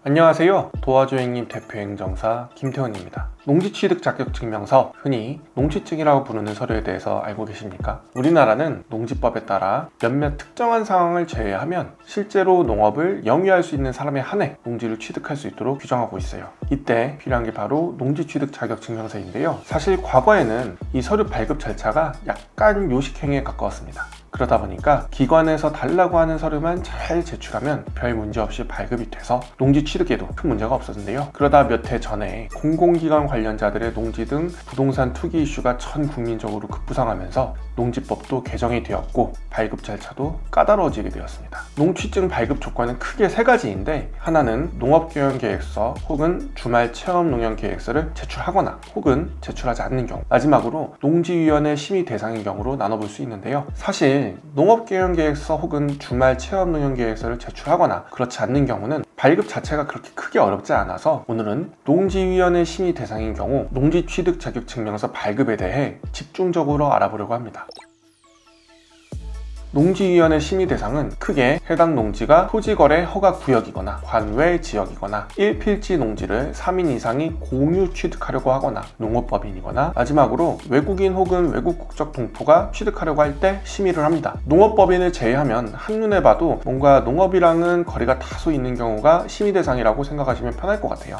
안녕하세요. 도와줘행님 대표행정사 김태훈입니다. 농지취득 자격증명서, 흔히 농취증이라고 부르는 서류에 대해서 알고 계십니까? 우리나라는 농지법에 따라 몇몇 특정한 상황을 제외하면 실제로 농업을 영위할 수 있는 사람에 한해 농지를 취득할 수 있도록 규정하고 있어요. 이때 필요한 게 바로 농지취득 자격증명서인데요. 사실 과거에는 이 서류 발급 절차가 약간 요식행위에 가까웠습니다. 그러다 보니까 기관에서 달라고 하는 서류만 잘 제출하면 별 문제 없이 발급이 돼서 농지 취득에도 큰 문제가 없었는데요. 그러다 몇 해 전에 공공기관 관련자들의 농지 등 부동산 투기 이슈가 전 국민적으로 급부상하면서 농지법도 개정이 되었고 발급 절차도 까다로워지게 되었습니다. 농취증 발급 조건은 크게 세 가지인데, 하나는 농업경영계획서 혹은 주말 체험농영계획서를 제출하거나 혹은 제출하지 않는 경우, 마지막으로 농지위원회 심의 대상인 경우로 나눠볼 수 있는데요. 사실 농업경영계획서 혹은 주말 체험농영계획서를 제출하거나 그렇지 않는 경우는 발급 자체가 그렇게 크게 어렵지 않아서 오늘은 농지위원회 심의 대상인 경우 농지취득 자격증명서 발급에 대해 집중적으로 알아보려고 합니다. 농지위원회 심의 대상은 크게 해당 농지가 토지거래 허가구역이거나 관외 지역이거나 1필지 농지를 3인 이상이 공유 취득하려고 하거나 농업법인이거나 마지막으로 외국인 혹은 외국 국적 동포가 취득하려고 할 때 심의를 합니다. 농업법인을 제외하면 한눈에 봐도 뭔가 농업이랑은 거리가 다소 있는 경우가 심의 대상이라고 생각하시면 편할 것 같아요.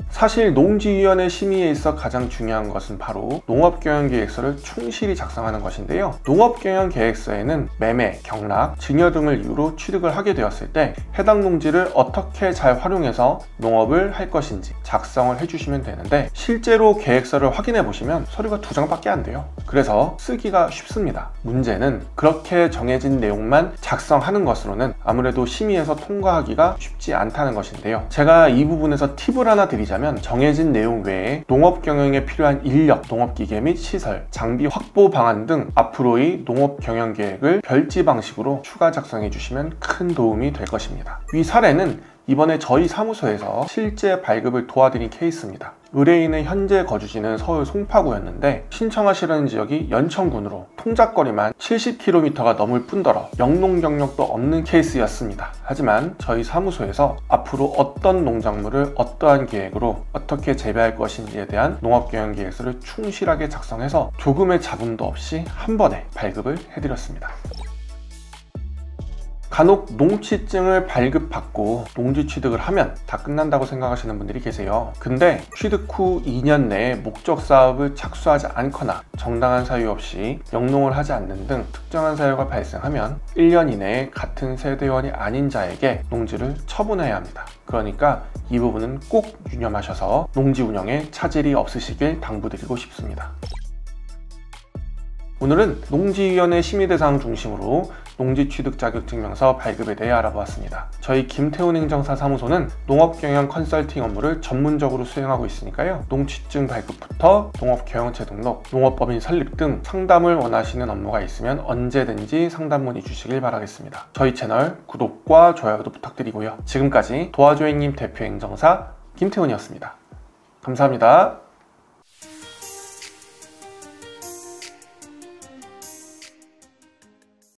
사실 농지위원회 심의에 있어 가장 중요한 것은 바로 농업경영계획서를 충실히 작성하는 것인데요. 농업경영계획서에는 매매, 경락, 증여 등을 이유로 취득을 하게 되었을 때 해당 농지를 어떻게 잘 활용해서 농업을 할 것인지 작성을 해주시면 되는데, 실제로 계획서를 확인해 보시면 서류가 2장밖에 안 돼요. 그래서 쓰기가 쉽습니다. 문제는 그렇게 정해진 내용만 작성하는 것으로는 아무래도 심의에서 통과하기가 쉽지 않다는 것인데요. 제가 이 부분에서 팁을 하나 드리자면, 정해진 내용 외에 농업 경영에 필요한 인력, 농업기계 및 시설, 장비 확보 방안 등 앞으로의 농업 경영 계획을 별지 방식으로 추가 작성해 주시면 큰 도움이 될 것입니다. 위 사례는 이번에 저희 사무소에서 실제 발급을 도와드린 케이스입니다. 의뢰인의 현재 거주지는 서울 송파구였는데 신청하시려는 지역이 연천군으로 통작거리만 70km가 넘을 뿐더러 영농 경력도 없는 케이스였습니다. 하지만 저희 사무소에서 앞으로 어떤 농작물을 어떠한 계획으로 어떻게 재배할 것인지에 대한 농업경영계획서를 충실하게 작성해서 조금의 잡음도 없이 한 번에 발급을 해드렸습니다. 간혹 농취증을 발급받고 농지 취득을 하면 다 끝난다고 생각하시는 분들이 계세요. 근데 취득 후 2년 내에 목적 사업을 착수하지 않거나 정당한 사유 없이 영농을 하지 않는 등 특정한 사유가 발생하면 1년 이내에 같은 세대원이 아닌 자에게 농지를 처분해야 합니다. 그러니까 이 부분은 꼭 유념하셔서 농지 운영에 차질이 없으시길 당부드리고 싶습니다. 오늘은 농지위원회 심의 대상 중심으로 농지취득 자격증명서 발급에 대해 알아보았습니다. 저희 김태훈 행정사 사무소는 농업경영 컨설팅 업무를 전문적으로 수행하고 있으니까요. 농취증 발급부터 농업경영체 등록, 농업법인 설립 등 상담을 원하시는 업무가 있으면 언제든지 상담 문의 주시길 바라겠습니다. 저희 채널 구독과 좋아요도 부탁드리고요. 지금까지 도와줘행님 대표행정사 김태훈이었습니다. 감사합니다.